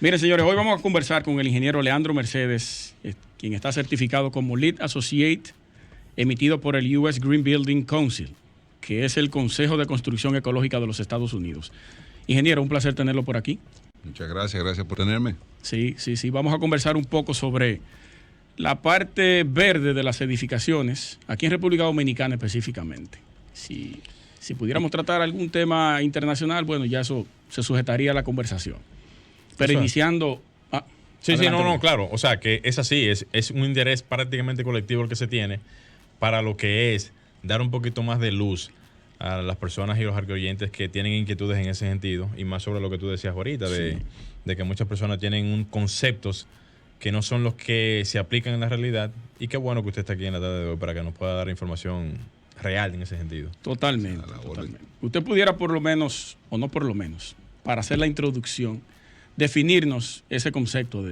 Miren, señores, hoy vamos a conversar con el ingeniero Leandro Mercedes, quien está certificado como Lead Associate, emitido por el US Green Building Council, que es el Consejo de Construcción Ecológica de los Estados Unidos. Ingeniero, un placer tenerlo por aquí. Muchas gracias por tenerme. Sí. Vamos a conversar un poco sobre la parte verde de las edificaciones, aquí en República Dominicana específicamente. Si pudiéramos tratar algún tema internacional, bueno, ya eso se sujetaría a la conversación. Pero eso iniciando... claro. O sea, que es así, es un interés prácticamente colectivo el que se tiene para lo que es dar un poquito más de luz a las personas y los oyentes que tienen inquietudes en ese sentido, y más sobre lo que tú decías ahorita, de que muchas personas tienen conceptos que no son los que se aplican en la realidad, y qué bueno que usted está aquí en la tarde de hoy para que nos pueda dar información real en ese sentido. Totalmente. Usted pudiera por lo menos, o no por lo menos, para hacer la introducción, definirnos ese concepto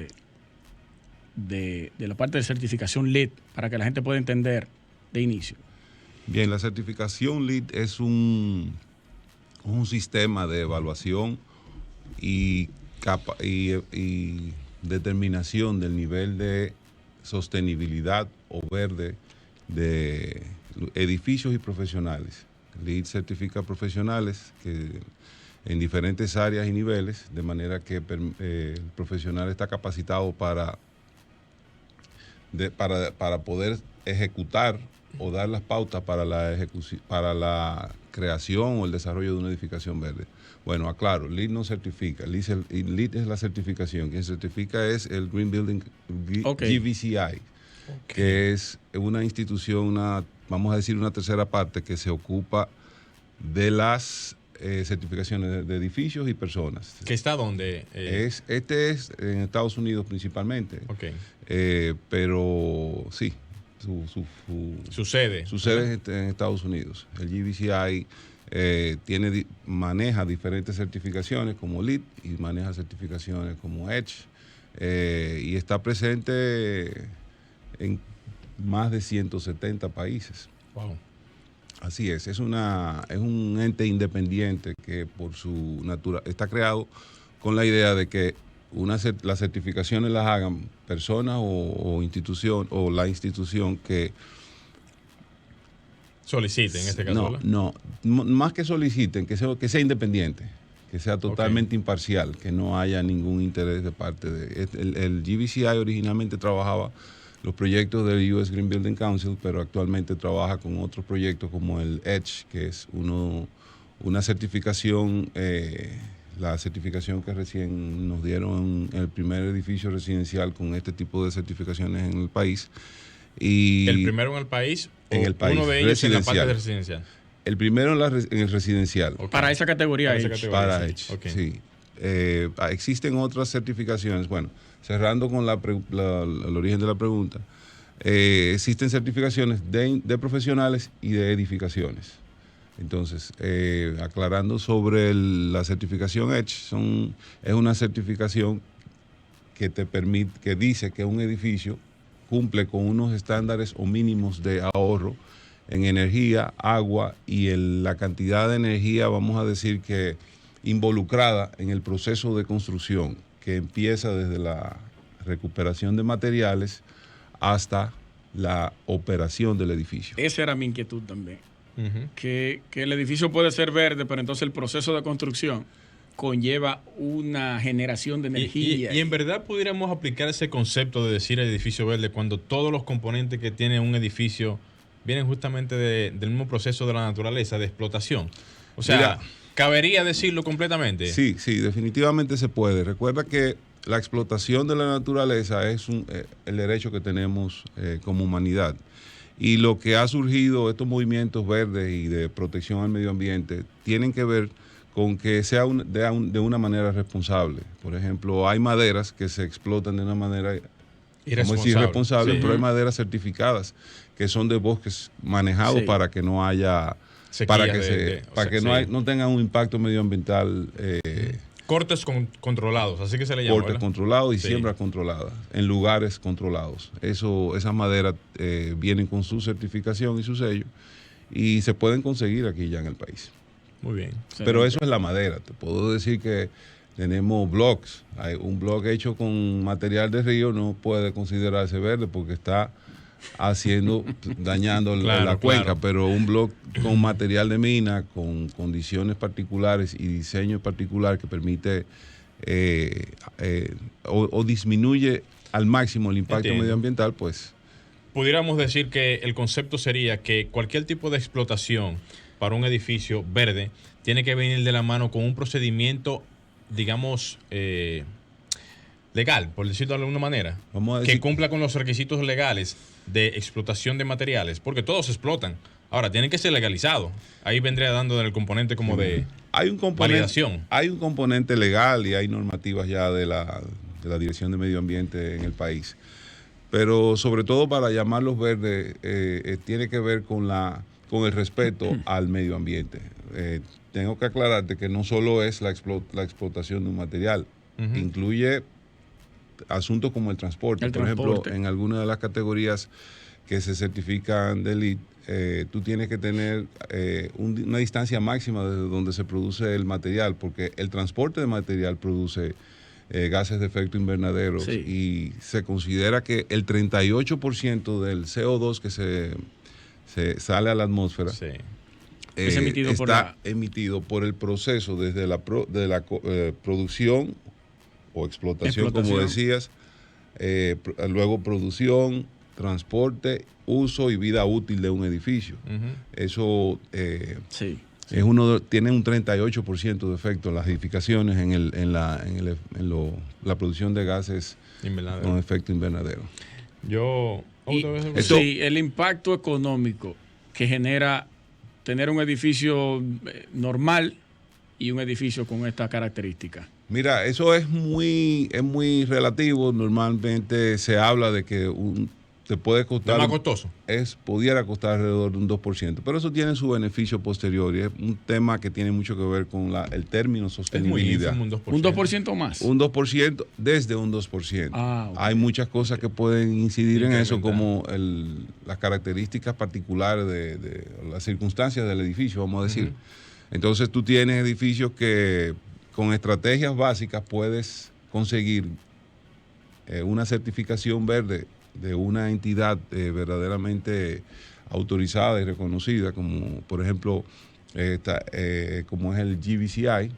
de la parte de certificación LEED para que la gente pueda entender de inicio. Bien, la certificación LEED es un sistema de evaluación y determinación del nivel de sostenibilidad o verde de edificios y profesionales. LEED certifica profesionales en diferentes áreas y niveles, de manera que el profesional está capacitado para poder ejecutar o dar las pautas para la creación o el desarrollo de una edificación verde. Bueno, aclaro, LEED no certifica, LEED es la certificación. Quien certifica es el Green Building GBCI, que es una institución, vamos a decir una tercera parte que se ocupa de las certificaciones de edificios y personas. ¿Qué está dónde? Este es en Estados Unidos principalmente. Okay. Pero sí, su sede. Su sede es en Estados Unidos. El GBCI maneja diferentes certificaciones como LEED y maneja certificaciones como EDGE, y está presente en más de 170 países. Wow. Así es un ente independiente que por su naturaleza está creado con la idea de que las certificaciones las hagan personas o institución, o la institución que soliciten, en este caso. No, más que soliciten, que sea independiente, que sea totalmente imparcial, que no haya ningún interés de parte de... El GBCI originalmente trabajaba los proyectos del US Green Building Council, pero actualmente trabaja con otros proyectos como el EDGE, que es una certificación, la certificación que recién nos dieron en el primer edificio residencial con este tipo de certificaciones en el país. Y ¿El primero en el país? En el país. Uno de ellos en la parte de residencial. El primero en el residencial. Okay. Para esa categoría. Para EDGE, sí. Existen otras certificaciones. Bueno, cerrando con el origen de la pregunta, existen certificaciones de profesionales y de edificaciones. Entonces, aclarando sobre la certificación EDGE, es una certificación que que dice que un edificio cumple con unos estándares o mínimos de ahorro en energía, agua y en la cantidad de energía, vamos a decir que involucrada en el proceso de construcción, que empieza desde la recuperación de materiales hasta la operación del edificio. Esa era mi inquietud también. Que el edificio puede ser verde, pero entonces el proceso de construcción conlleva una generación de energía. Y en verdad pudiéramos aplicar ese concepto de decir edificio verde cuando todos los componentes que tiene un edificio vienen justamente del mismo proceso de la naturaleza, de explotación. O sea, mira, ¿cabería decirlo completamente? Sí, definitivamente se puede. Recuerda que la explotación de la naturaleza es el derecho que tenemos como humanidad. Y lo que ha surgido, estos movimientos verdes y de protección al medio ambiente, tienen que ver con que sea de una manera responsable. Por ejemplo, hay maderas que se explotan de una manera irresponsable, pero hay maderas certificadas que son de bosques manejados para que no haya... no tengan un impacto medioambiental. Cortes controlados, así que se le llama. Cortes controlados y siembras controladas, en lugares controlados. Esas maderas vienen con su certificación y su sello y se pueden conseguir aquí ya en el país. Muy bien. Pero eso es la madera. Te puedo decir que Tenemos blocks. Hay un bloque hecho con material de río no puede considerarse verde porque está dañando la cuenca, pero un bloque con material de mina, con condiciones particulares y diseño particular que permite o disminuye al máximo el impacto medioambiental, pues... Pudiéramos decir que el concepto sería que cualquier tipo de explotación para un edificio verde tiene que venir de la mano con un procedimiento, digamos, legal, por decirlo de alguna manera, que cumpla con los requisitos legales de explotación de materiales, porque todos explotan. Ahora, tienen que ser legalizados. Ahí vendría dando el componente como de validación. Hay un componente legal y hay normativas ya de la Dirección de Medio Ambiente en el país. Pero sobre todo para llamarlos verdes tiene que ver con el respeto al medio ambiente. Tengo que aclararte que no solo es la explotación de un material, incluye asuntos como el transporte. Por ejemplo, en algunas de las categorías que se certifican de LEED, tú tienes que tener una distancia máxima desde donde se produce el material, porque el transporte de material produce gases de efecto invernadero, y se considera que el 38% del CO2 que se sale a la atmósfera está emitido por el proceso desde la producción o explotación, como decías, luego producción, transporte, uso y vida útil de un edificio. Eso tiene un 38% de efecto en las edificaciones en la producción de gases con efecto invernadero. El impacto económico que genera tener un edificio normal y un edificio con esta característica. Mira, eso es muy relativo. Normalmente se habla de que te puede costar... ¿Es más costoso? Pudiera costar alrededor de un 2%, pero eso tiene su beneficio posterior y es un tema que tiene mucho que ver con el término sostenibilidad. Es muy ínfimo, un 2% más. Un 2%, desde un 2%. Okay. Hay muchas cosas que pueden incidir en eso, como las características particulares de las circunstancias del edificio, vamos a decir. Entonces tú tienes edificios que con estrategias básicas puedes conseguir una certificación verde de una entidad verdaderamente autorizada y reconocida, como por ejemplo como es el GBCI,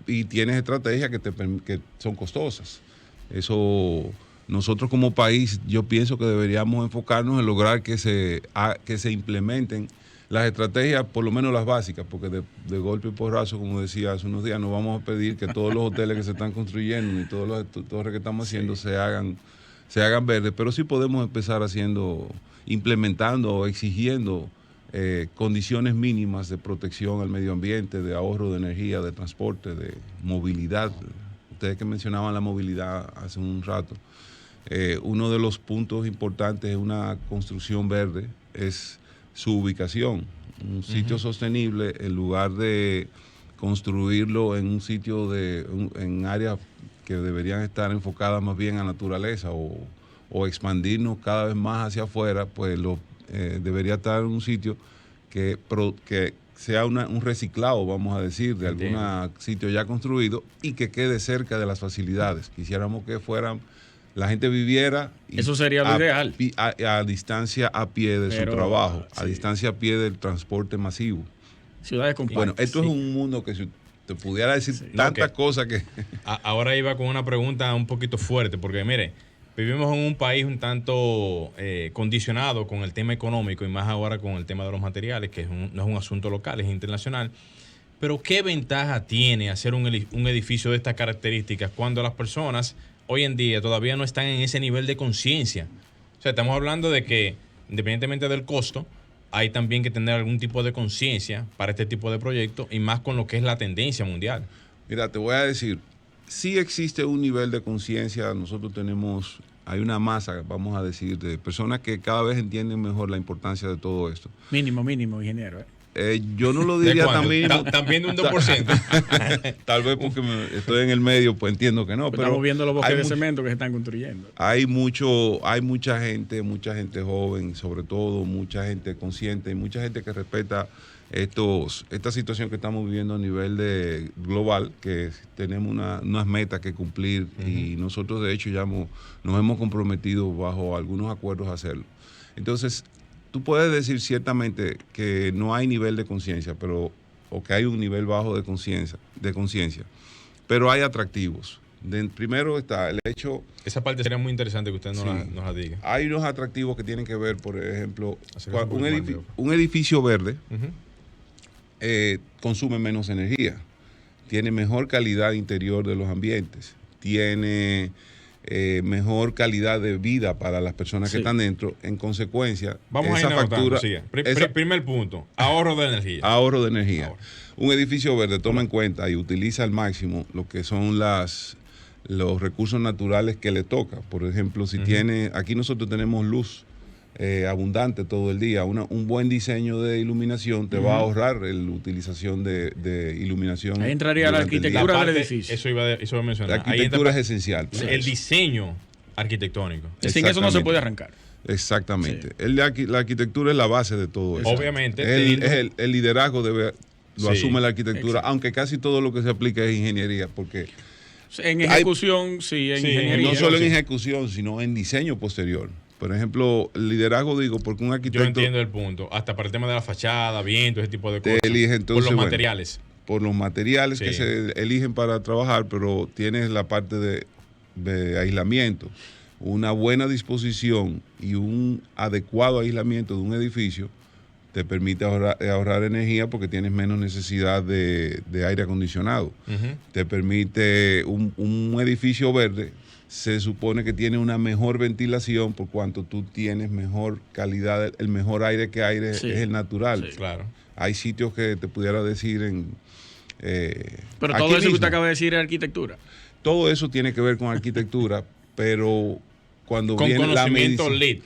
y tienes estrategias que son costosas. Eso, nosotros como país, yo pienso que deberíamos enfocarnos en lograr que se implementen las estrategias, por lo menos las básicas, porque de golpe y porrazo, como decía hace unos días, no vamos a pedir que todos los hoteles que se están construyendo ni todas las torres que estamos haciendo se hagan verdes, pero sí podemos empezar implementando o exigiendo condiciones mínimas de protección al medio ambiente, de ahorro de energía, de transporte, de movilidad. Ustedes que mencionaban la movilidad hace un rato, uno de los puntos importantes de una construcción verde es su ubicación. Un sitio sostenible, en lugar de construirlo en un sitio en áreas que deberían estar enfocadas más bien a naturaleza o expandirnos cada vez más hacia afuera, pues debería estar en un sitio que sea un reciclado, vamos a decir, de algún sitio ya construido y que quede cerca de las facilidades. Quisiéramos que la gente viviera... Eso sería lo ideal. A distancia a pie de su trabajo, a distancia a pie del transporte masivo. Ciudades compactas. Bueno, esto es un mundo que te pudiera decir tantas cosas que... Ahora iba con una pregunta un poquito fuerte, porque mire, vivimos en un país un tanto condicionado con el tema económico y más ahora con el tema de los materiales, que no es un asunto local, es internacional. Pero ¿qué ventaja tiene hacer un edificio de estas características cuando las personas hoy en día todavía no están en ese nivel de conciencia? O sea, estamos hablando de que, independientemente del costo, hay también que tener algún tipo de conciencia para este tipo de proyectos y más con lo que es la tendencia mundial. Mira, te voy a decir, sí existe un nivel de conciencia. Hay una masa, vamos a decir, de personas que cada vez entienden mejor la importancia de todo esto. Mínimo, ingeniero. Yo no lo diría tan mínimo. También de un 2%. Tal vez porque estoy en el medio, pues entiendo que no. Pero estamos viendo los bosques de cemento que se están construyendo. Hay mucha gente joven, sobre todo, mucha gente consciente y mucha gente que respeta esta situación que estamos viviendo a nivel global, que tenemos unas metas que cumplir y nosotros de hecho ya nos hemos comprometido bajo algunos acuerdos a hacerlo. Entonces, tú puedes decir ciertamente que no hay nivel de conciencia, o que hay un nivel bajo de conciencia, pero hay atractivos. Primero está el hecho... Esa parte sería muy interesante que usted nos la diga. Hay unos atractivos que tienen que ver, por ejemplo, un edificio verde consume menos energía, tiene mejor calidad interior de los ambientes, tiene mejor calidad de vida para las personas que están dentro. En consecuencia, vamos esa a ir factura... Primer punto, ahorro de energía. Ahorro de energía. Un edificio verde toma en cuenta y utiliza al máximo lo que son los recursos naturales que le toca. Por ejemplo, si aquí nosotros tenemos luz abundante todo el día, un buen diseño de iluminación te va a ahorrar la utilización de iluminación. Ahí entraría la arquitectura del edificio. Eso iba a mencionar. La arquitectura es esencial. El diseño arquitectónico. Sin eso no se puede arrancar. Exactamente. La arquitectura es la base de todo eso. Obviamente. El liderazgo lo asume la arquitectura, aunque casi todo lo que se aplica es ingeniería, porque... En ejecución, ingeniería. No solo en ejecución, sino en diseño posterior. Por ejemplo, el liderazgo, porque un arquitecto... Yo entiendo el punto. Hasta para el tema de la fachada, viento, ese tipo de cosas. Entonces, por los materiales. Por los materiales que se eligen para trabajar, pero tienes la parte de aislamiento. Una buena disposición y un adecuado aislamiento de un edificio te permite ahorrar energía porque tienes menos necesidad de aire acondicionado. Te permite un edificio verde, se supone que tiene una mejor ventilación por cuanto tú tienes mejor calidad, el mejor aire que aire es el natural. Sí, claro. Hay sitios que te pudiera decir pero todo eso que usted acaba de decir es arquitectura. Todo eso tiene que ver con arquitectura, pero cuando con viene la conocimiento LEED.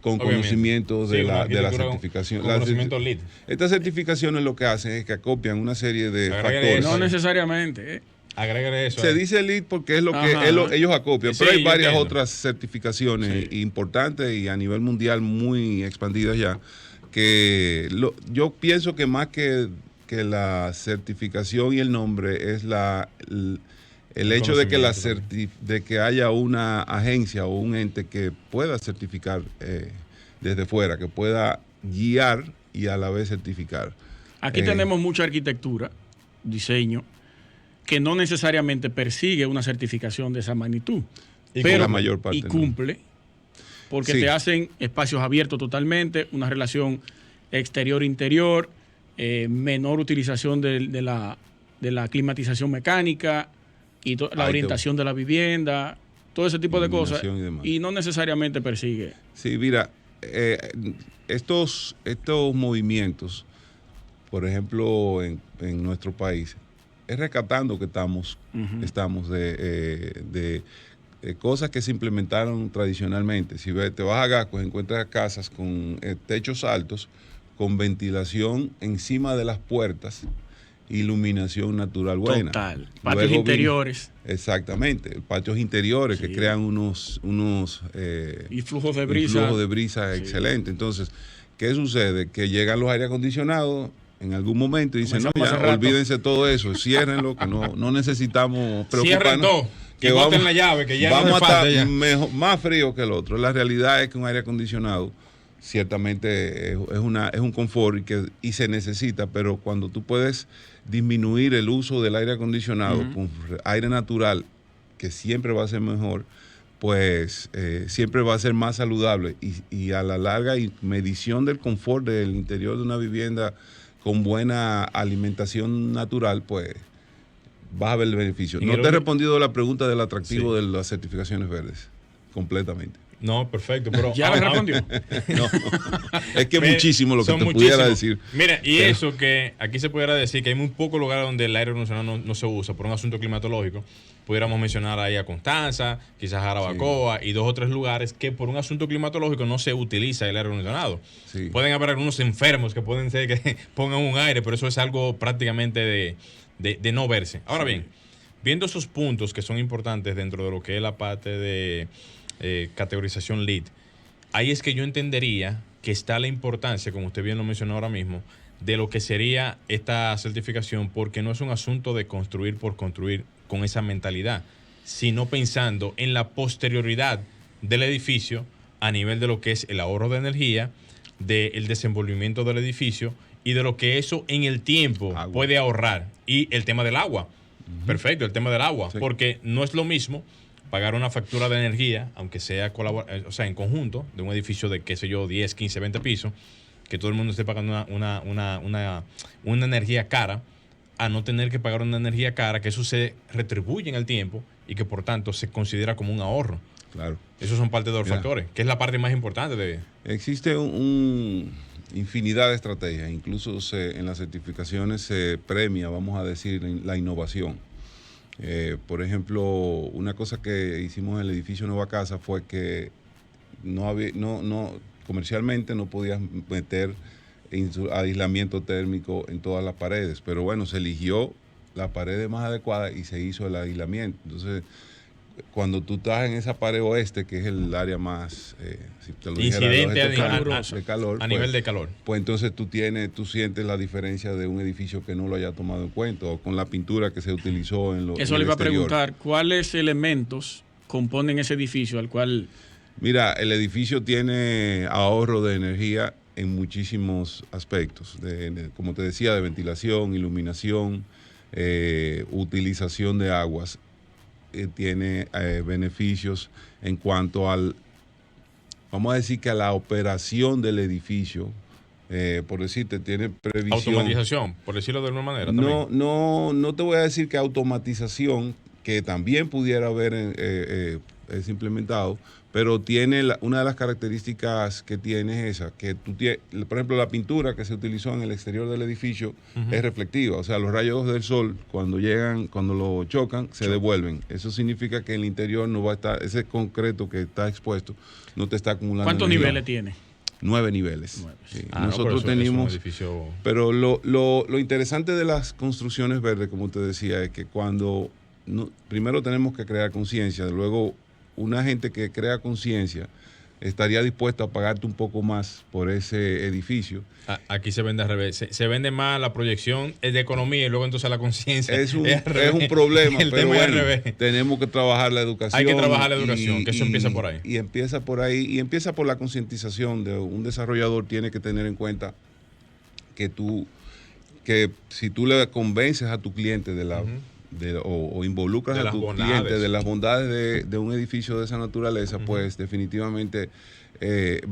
Con conocimiento de la certificación. Con conocimiento LEED. Estas certificaciones lo que hacen es que acopian una serie de factores. No necesariamente. Agregaré eso. Se dice LEED porque es lo que ellos acopian, pero hay varias otras certificaciones importantes y a nivel mundial muy expandidas ya, que yo pienso que más que la certificación y el nombre es el hecho de que haya una agencia o un ente que pueda certificar desde fuera, que pueda guiar y a la vez certificar. Aquí tenemos mucha arquitectura, diseño, que no necesariamente persigue una certificación de esa magnitud, pero la mayor parte cumple, porque te hacen espacios abiertos totalmente, una relación exterior-interior, menor utilización de la climatización mecánica y la orientación de la vivienda, todo ese tipo de cosas, y no necesariamente persigue. Sí, mira, estos movimientos, por ejemplo, en nuestro país, es rescatando que estamos de cosas que se implementaron tradicionalmente. Si te vas a Gascos, encuentras casas con techos altos, con ventilación encima de las puertas, iluminación natural buena. Total. Patios interiores. Exactamente. Patios interiores que crean unos y flujos de brisa. Excelente. Entonces, ¿qué sucede? Que llegan los aire acondicionados en algún momento y dicen, no, ya, olvídense todo eso, ciérrenlo, que no necesitamos preocuparnos. Cierren todo, que boten la llave, que ya vamos no a estar más frío que el otro. La realidad es que un aire acondicionado ciertamente es un confort y se necesita, pero cuando tú puedes disminuir el uso del aire acondicionado con aire natural, que siempre va a ser mejor, pues siempre va a ser más saludable y a la larga y medición del confort del interior de una vivienda con buena alimentación natural, pues vas a ver el beneficio. No te he respondido la pregunta del atractivo de las certificaciones verdes completamente. No, perfecto, pero... ¿Ya me respondió? No, es que muchísimo lo que te pudiera decir. Mira, y eso que aquí se pudiera decir que hay muy pocos lugares donde el aire acondicionado no se usa por un asunto climatológico. Pudiéramos mencionar ahí a Constanza, quizás a Jarabacoa y 2 o 3 lugares que por un asunto climatológico no se utiliza el aire acondicionado. Sí. Pueden haber algunos enfermos que pueden ser que pongan un aire, pero eso es algo prácticamente de no verse. Ahora bien, viendo esos puntos que son importantes dentro de lo que es la parte de categorización LEED, ahí es que yo entendería que está la importancia, como usted bien lo mencionó ahora mismo, de lo que sería esta certificación, porque no es un asunto de construir por construir con esa mentalidad, sino pensando en la posterioridad del edificio a nivel de lo que es el ahorro de energía, del desenvolvimiento del edificio y de lo que eso en el tiempo puede ahorrar. Y el tema del agua. Perfecto, el tema del agua, sí. Porque no es lo mismo pagar una factura de energía, aunque sea en conjunto, de un edificio de, qué sé yo, 10, 15, 20 pisos, que todo el mundo esté pagando una energía cara, a no tener que pagar una energía cara, que eso se retribuye en el tiempo y que por tanto se considera como un ahorro. Claro. Esos son parte de los factores, que es la parte más importante de... Existe infinidad de estrategias, incluso en las certificaciones se premia, vamos a decir, la innovación. Por ejemplo, una cosa que hicimos en el edificio Nueva Casa fue que comercialmente no podías meter aislamiento térmico en todas las paredes, pero bueno, se eligió la pared más adecuada y se hizo el aislamiento. Entonces, cuando tú estás en esa pared oeste, que es el área más si te lo incidente dijera, de calor, a nivel de calor, pues entonces tú sientes la diferencia de un edificio que no lo haya tomado en cuenta, o con la pintura que se utilizó en lo Eso en le iba exterior. a preguntar, ¿cuáles elementos componen ese edificio al cual... Mira, el edificio tiene ahorro de energía en muchísimos aspectos, como te decía, de ventilación, iluminación, utilización de aguas. Tiene beneficios en cuanto vamos a decir que a la operación del edificio, por decirte, tiene previsión. Automatización, por decirlo de alguna manera. No te voy a decir que automatización, que también pudiera haber es implementado, pero tiene una de las características que tiene es esa, que tú tienes, por ejemplo, la pintura que se utilizó en el exterior del edificio es reflectiva, o sea, los rayos del sol cuando lo chocan, se devuelven. Eso significa que en el interior no va a estar, ese concreto que está expuesto, no te está acumulando. ¿Cuántos niveles tiene? 9 niveles. 9. Sí. Nosotros tenemos... edificio... Pero lo interesante de las construcciones verdes, como te decía, es que primero tenemos que crear conciencia, luego una gente que crea conciencia estaría dispuesta a pagarte un poco más por ese edificio. Aquí se vende al revés. Se vende más la proyección de economía y luego entonces la conciencia. Es un problema, el pero tema bueno, es al revés. Tenemos que trabajar la educación. Hay que trabajar la educación, que eso empieza por ahí. Y empieza por ahí, y empieza por la concientización de un desarrollador. Tiene que tener en cuenta que si tú le convences a tu cliente o involucras a tu cliente de las bondades de un edificio de esa naturaleza, pues definitivamente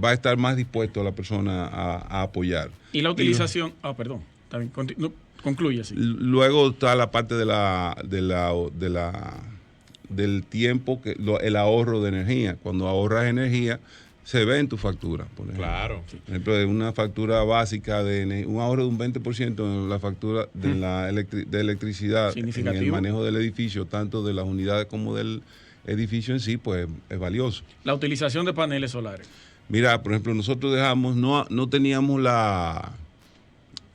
va a estar más dispuesto a la persona a apoyar. Y la utilización... perdón. También, concluye así. Luego está la parte del tiempo, el ahorro de energía. Cuando ahorras energía, se ve en tu factura, por ejemplo. Claro. Por ejemplo, de una factura básica, un ahorro de un 20% en la factura de electricidad, en el manejo del edificio, tanto de las unidades como del edificio en sí, pues es valioso. La utilización de paneles solares. Mira, por ejemplo, nosotros no teníamos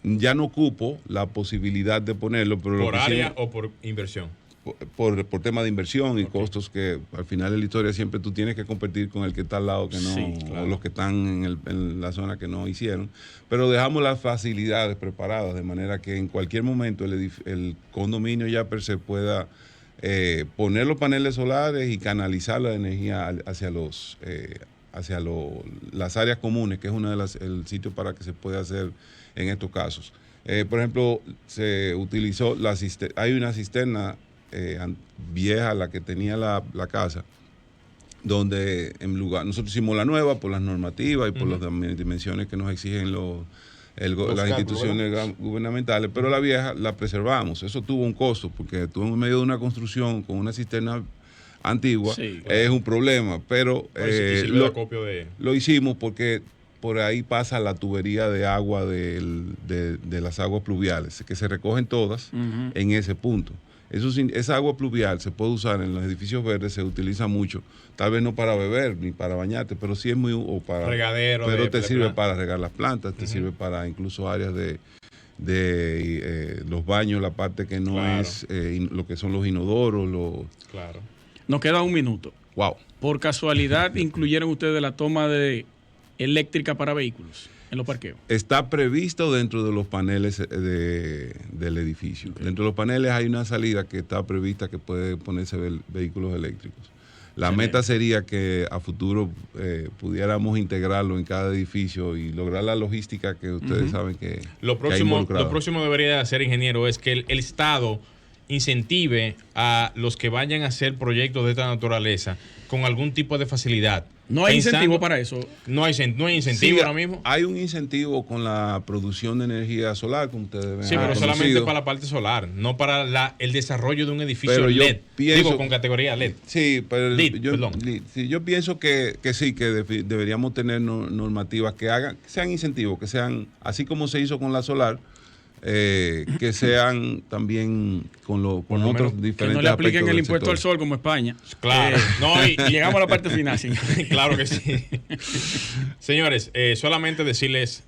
ya no cupo la posibilidad de ponerlo. Pero ¿Por área o por inversión? Por tema de inversión y costos, que al final de la historia siempre tú tienes que competir con el que está al lado, que no, sí, claro, o los que están en la zona que no hicieron, pero dejamos las facilidades preparadas de manera que en cualquier momento el condominio ya per se pueda poner los paneles solares y canalizar la energía hacia las áreas comunes, que es el sitio para que se pueda hacer en estos casos. Por ejemplo, se utilizó hay una cisterna vieja, la que tenía la casa, donde nosotros hicimos la nueva por las normativas y por las dimensiones que nos exigen las instituciones gubernamentales, pero la vieja la preservamos. Eso tuvo un costo, porque estuvo en medio de una construcción con una cisterna antigua, sí, claro, es un problema, pero lo hicimos porque por ahí pasa la tubería de agua de las aguas pluviales, que se recogen todas en ese punto. Esa agua pluvial se puede usar en los edificios verdes, se utiliza mucho, tal vez no para beber ni para bañarte, pero sí es muy para regadero, pero te sirve para regar las plantas, te sirve para incluso áreas de los baños, la parte que no es lo que son los inodoros. Claro. Nos queda un minuto. Wow. Por casualidad incluyeron ustedes la toma de eléctrica para vehículos. en los parqueos. Está previsto dentro de los paneles del edificio. Okay. Dentro de los paneles hay una salida que está prevista que puede ponerse vehículos eléctricos. La meta sería que a futuro pudiéramos integrarlo en cada edificio y lograr la logística que ustedes saben que lo próximo debería hacer, ingeniero, es que el Estado incentive a los que vayan a hacer proyectos de esta naturaleza con algún tipo de facilidad. ¿No hay incentivo para eso? No hay incentivo ahora mismo. Hay un incentivo con la producción de energía solar, como ustedes ven. Sí, pero solamente para la parte solar, no para el desarrollo de un edificio LED. Digo, con categoría LED. Sí, pero yo pienso que sí, que deberíamos tener normativas que sean incentivos, que sean, así como se hizo con la solar, que sean también con otros diferentes que no le apliquen el impuesto al sol como España. Claro. Y llegamos a la parte final. Sí. Claro que sí. Señores, solamente decirles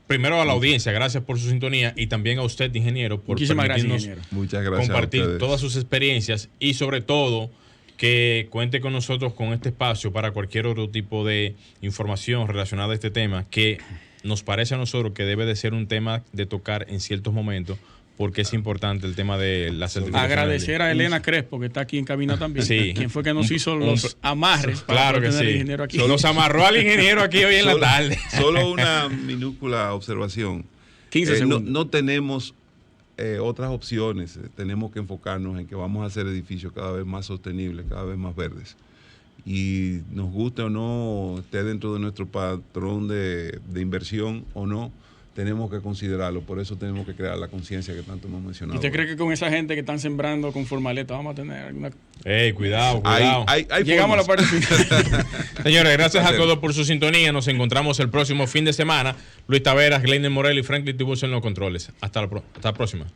primero a la audiencia, gracias por su sintonía, y también a usted, ingeniero, por permitirnos Muchas gracias compartir todas sus experiencias y sobre todo que cuente con nosotros con este espacio para cualquier otro tipo de información relacionada a este tema que nos parece a nosotros que debe de ser un tema de tocar en ciertos momentos, porque es importante el tema de la certificación. Agradecer a Elena Crespo, que está aquí en cabina también. Sí. Quien fue que nos hizo los amarres para tener sí. al ingeniero aquí. Nos amarró al ingeniero aquí hoy en la tarde. Solo una minúscula observación. 15 segundos. No tenemos otras opciones. Tenemos que enfocarnos en que vamos a hacer edificios cada vez más sostenibles, cada vez más verdes. Y nos guste o no, esté dentro de nuestro patrón de inversión o no, tenemos que considerarlo. Por eso tenemos que crear la conciencia que tanto hemos mencionado. ¿Y usted cree que con esa gente que están sembrando con formaleta vamos a tener alguna...? Cuidado. Hay Llegamos a la parte final. Señores, gracias a todos por su sintonía. Nos encontramos el próximo fin de semana. Luis Taveras, Gleiner Morel y Franklin Tiburcio en los controles. Hasta la próxima.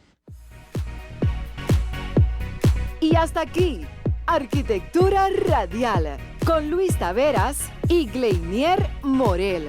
Y hasta aquí, Arquitectura Radial, con Luis Taveras y Gleiner Morel.